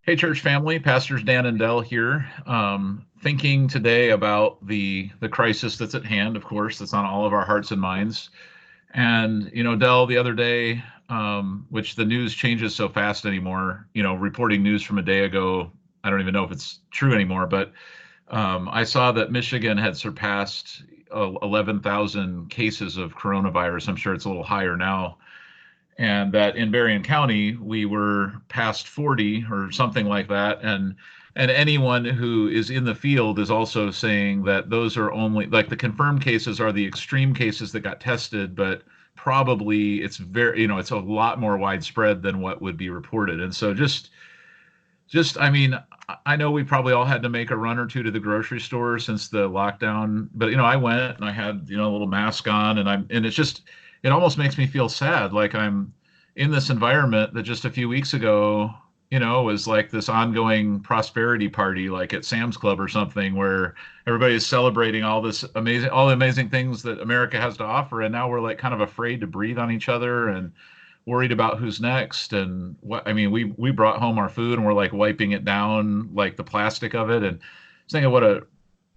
Hey, church family, Pastors Dan and Dell here. Thinking today about the crisis that's at hand, of course, that's on all of our hearts and minds. And Dell, the other day, which the news changes so fast anymore. Reporting news from a day ago, I don't even know if it's true anymore. But I saw that Michigan had surpassed 11,000 cases of coronavirus. I'm sure it's a little higher now, and that in Berrien County we were past 40 or something like that. And anyone who is in the field is also saying that those are only like the confirmed cases are the extreme cases that got tested, but probably it's very, it's a lot more widespread than what would be reported. And so just I mean, I know we probably all had to make a run or two to the grocery store since the lockdown, but I went and I had a little mask on, and it's just, it almost makes me feel sad, like I'm in this environment that just a few weeks ago was like this ongoing prosperity party, like at Sam's Club or something, where everybody is celebrating all the amazing things that America has to offer, and now we're like kind of afraid to breathe on each other and worried about who's next. And what I mean, we brought home our food and we're like wiping it down, like the plastic of it, and thinking what a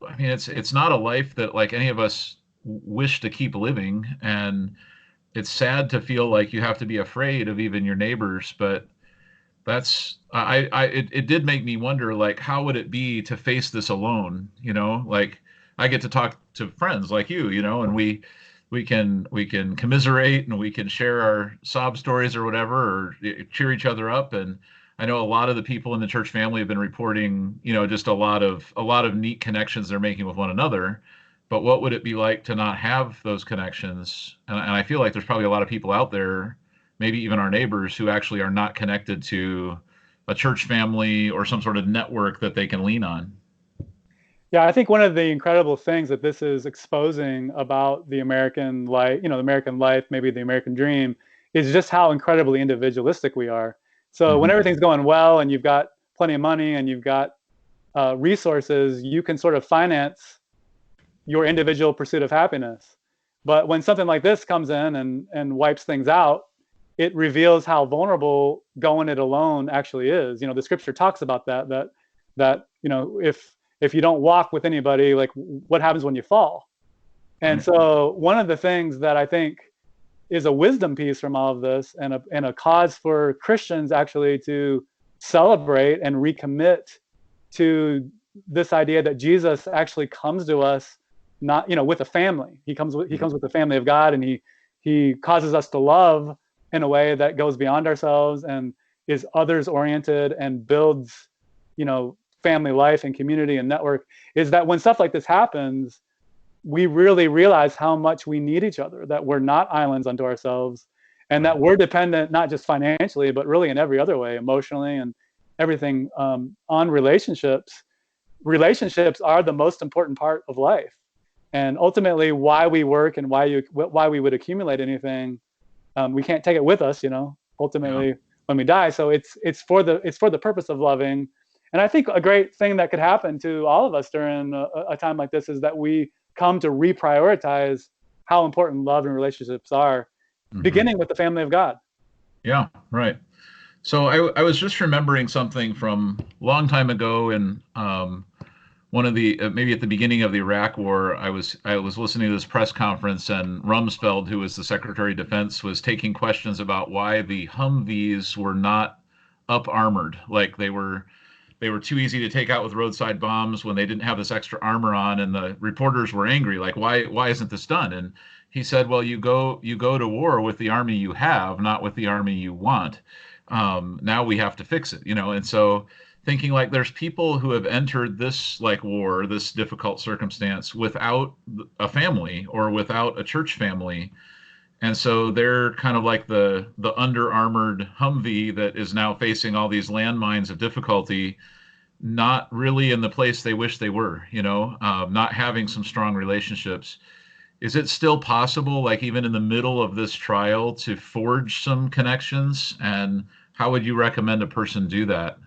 I mean, it's not a life that like any of us wish to keep living. And it's sad to feel like you have to be afraid of even your neighbors. But it did make me wonder, like, how would it be to face this alone? Like, I get to talk to friends like you, and we can commiserate and we can share our sob stories or whatever, or cheer each other up. And I know a lot of the people in the church family have been reporting, just a lot of neat connections they're making with one another. But what would it be like to not have those connections? And I feel like there's probably a lot of people out there, maybe even our neighbors, who actually are not connected to a church family or some sort of network that they can lean on. Yeah, I think one of the incredible things that this is exposing about the American life, the American life, maybe the American dream, is just how incredibly individualistic we are. So when Hmm. everything's going well and you've got plenty of money and you've got resources, you can sort of finance your individual pursuit of happiness. But when something like this comes in and wipes things out, it reveals how vulnerable going it alone actually is. The scripture talks about that if you don't walk with anybody, like what happens when you fall? And Right. so one of the things that I think is a wisdom piece from all of this, and a cause for Christians actually to celebrate and recommit to this idea that Jesus actually comes to us, not with a family. He comes with the family of God, and he causes us to love in a way that goes beyond ourselves and is others oriented and builds family life and community and network. Is that when stuff like this happens, we really realize how much we need each other, that we're not islands unto ourselves, and Right. that we're dependent not just financially but really in every other way, emotionally and everything, on relationships. Relationships are the most important part of life, and ultimately why we work and why we would accumulate anything. We can't take it with us, Yeah. ultimately when we die. So it's for the purpose of loving. And I think a great thing that could happen to all of us during a time like this is that we come to reprioritize how important love and relationships are, Hmm. beginning with the family of God. Yeah. Right. So I was just remembering something from a long time ago, and one of the maybe at the beginning of the Iraq War. I was listening to this press conference, and Rumsfeld, who was the Secretary of Defense, was taking questions about why the Humvees were not up armored, like they were too easy to take out with roadside bombs when they didn't have this extra armor on. And the reporters were angry, like, why isn't this done? And he said, well, you go to war with the army you have, not with the army you want. Now we have to fix it. And so thinking like there's people who have entered this like war, this difficult circumstance, without a family or without a church family. And so they're kind of like the under armored Humvee that is now facing all these landmines of difficulty, not really in the place they wish they were, not having some strong relationships. Is it still possible, like even in the middle of this trial, to forge some connections? And how would you recommend a person do that?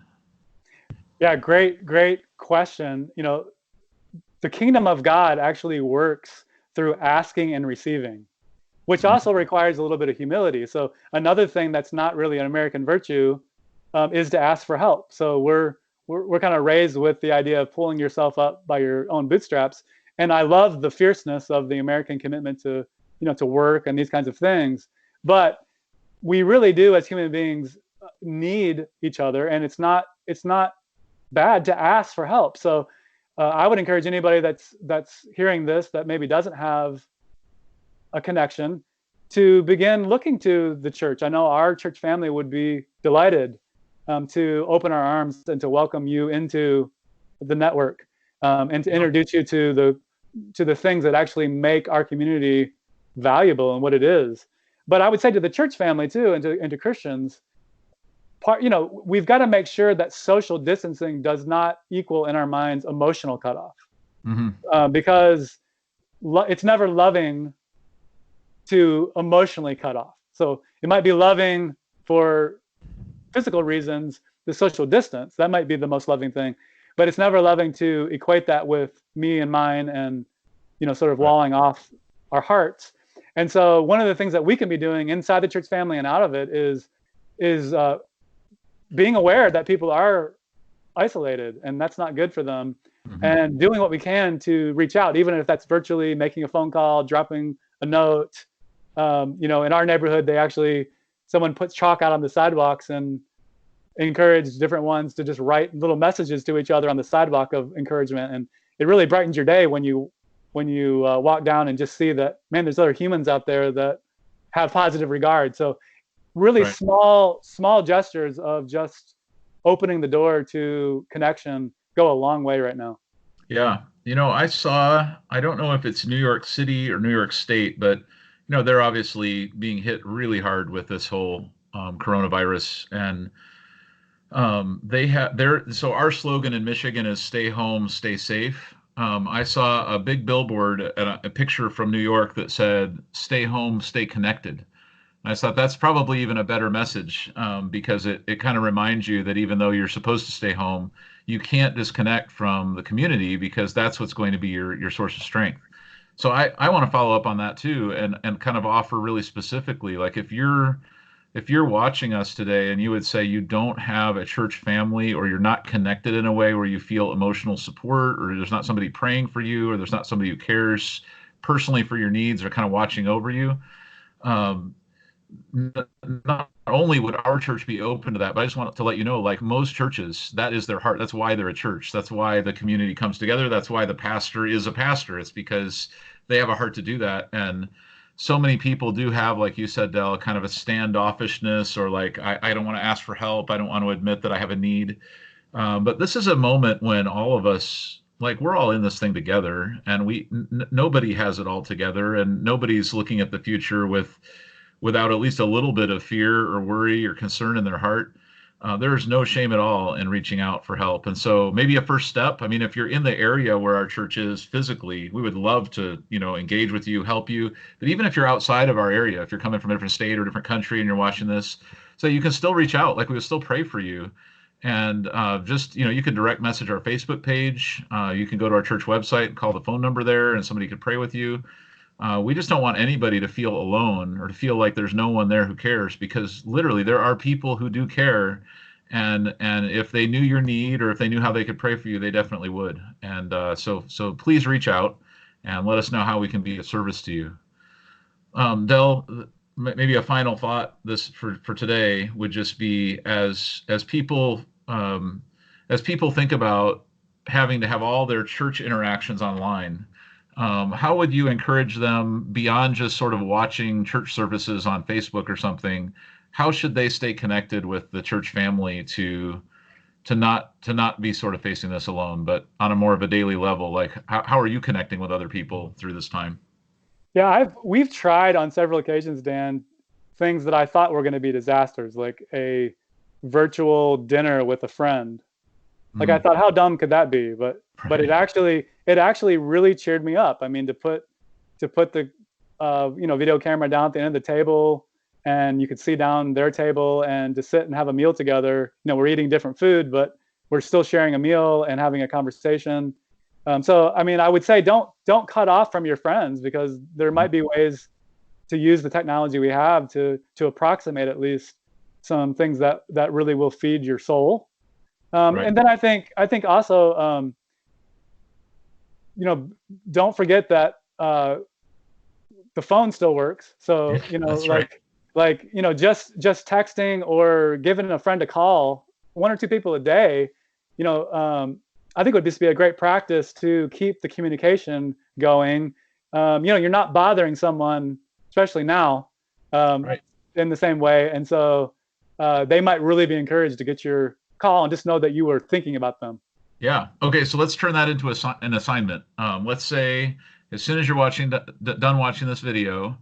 Yeah, great question. The kingdom of God actually works through asking and receiving, which Mhm. also requires a little bit of humility. So another thing that's not really an American virtue is to ask for help. So we're kind of raised with the idea of pulling yourself up by your own bootstraps. And I love the fierceness of the American commitment to, to work and these kinds of things. But we really do, as human beings, need each other, and it's not bad to ask for help. So I would encourage anybody that's hearing this that maybe doesn't have a connection to begin looking to the church. I know our church family would be delighted to open our arms and to welcome you into the network, and to introduce you to the things that actually make our community valuable and what it is. But I would say to the church family too, and to Christians, we've got to make sure that social distancing does not equal in our minds emotional cutoff, because it's never loving to emotionally cut off. So it might be loving for physical reasons, the social distance, that might be the most loving thing, but it's never loving to equate that with me and mine and, sort of walling off our hearts. And so one of the things that we can be doing inside the church family and out of it is being aware that people are isolated and that's not good for them, and doing what we can to reach out, even if that's virtually, making a phone call, dropping a note. In our neighborhood, someone puts chalk out on the sidewalks and encourage different ones to just write little messages to each other on the sidewalk of encouragement. And it really brightens your day when you walk down and just see that, man, there's other humans out there that have positive regard. So really small gestures of just opening the door to connection go a long way right now. Yeah. I don't know if it's New York City or New York State, but they're obviously being hit really hard with this whole coronavirus, and so our slogan in Michigan is "Stay home, stay safe." I saw a big billboard and a picture from New York that said "Stay home, stay connected." I thought that's probably even a better message, because it kind of reminds you that even though you're supposed to stay home, you can't disconnect from the community, because that's what's going to be your source of strength. So I want to follow up on that too, and kind of offer really specifically, like if you're watching us today and you would say you don't have a church family, or you're not connected in a way where you feel emotional support, or there's not somebody praying for you, or there's not somebody who cares personally for your needs or kind of watching over you, not only would our church be open to that, but I just want to let you know, like most churches, that is their heart. That's why they're a church. That's why the community comes together. That's why the pastor is a pastor. It's because they have a heart to do that. And so many people do have, like you said, Del, kind of a standoffishness, or like, I don't want to ask for help. I don't want to admit that I have a need. But this is a moment when all of us, like, we're all in this thing together, and nobody has it all together, and nobody's looking at the future without at least a little bit of fear or worry or concern in their heart. There's no shame at all in reaching out for help. And so maybe a first step, I mean, if you're in the area where our church is physically, we would love to, engage with you, help you. But even if you're outside of our area, if you're coming from a different state or different country and you're watching this, so you can still reach out, like we will still pray for you. And you can direct message our Facebook page. You can go to our church website and call the phone number there, and somebody could pray with you. We just don't want anybody to feel alone or to feel like there's no one there who cares, because literally there are people who do care. And if they knew your need, or if they knew how they could pray for you, they definitely would. And so please reach out and let us know how we can be of service to you. Del, maybe a final thought for today would just be, as people think about having to have all their church interactions online, how would you encourage them, beyond just sort of watching church services on Facebook or something? How should they stay connected with the church family to not be sort of facing this alone, but on a more of a daily level? Like, how are you connecting with other people through this time? Yeah, we've tried on several occasions, Dan, things that I thought were going to be disasters, like a virtual dinner with a friend. Like, I thought, how dumb could that be? But it actually really cheered me up. I mean, to put the video camera down at the end of the table, and you could see down their table, and to sit and have a meal together. We're eating different food, but we're still sharing a meal and having a conversation. So I mean, I would say don't cut off from your friends, because there might be ways to use the technology we have to approximate at least some things that really will feed your soul. Right. And then I think also, don't forget that the phone still works. Yeah, So that's right. just texting or giving a friend a call, one or two people a day, I think would just be a great practice to keep the communication going. You're not bothering someone, especially now, um, Right. in the same way, and so they might really be encouraged to get your call and just know that you were thinking about them. Yeah. Okay. So let's turn that into an assignment. Let's say as soon as you're done watching this video,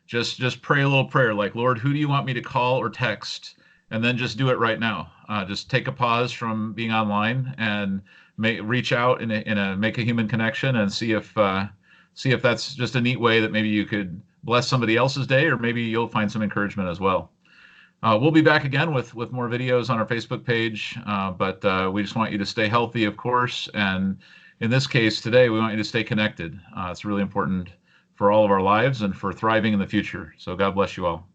just pray a little prayer like, Lord, who do you want me to call or text? And then just do it right now. Just take a pause from being online and reach out make a human connection and see if that's just a neat way that maybe you could bless somebody else's day, or maybe you'll find some encouragement as well. We'll be back again with more videos on our Facebook page, but we just want you to stay healthy, of course. And in this case today, we want you to stay connected. It's really important for all of our lives and for thriving in the future. So God bless you all.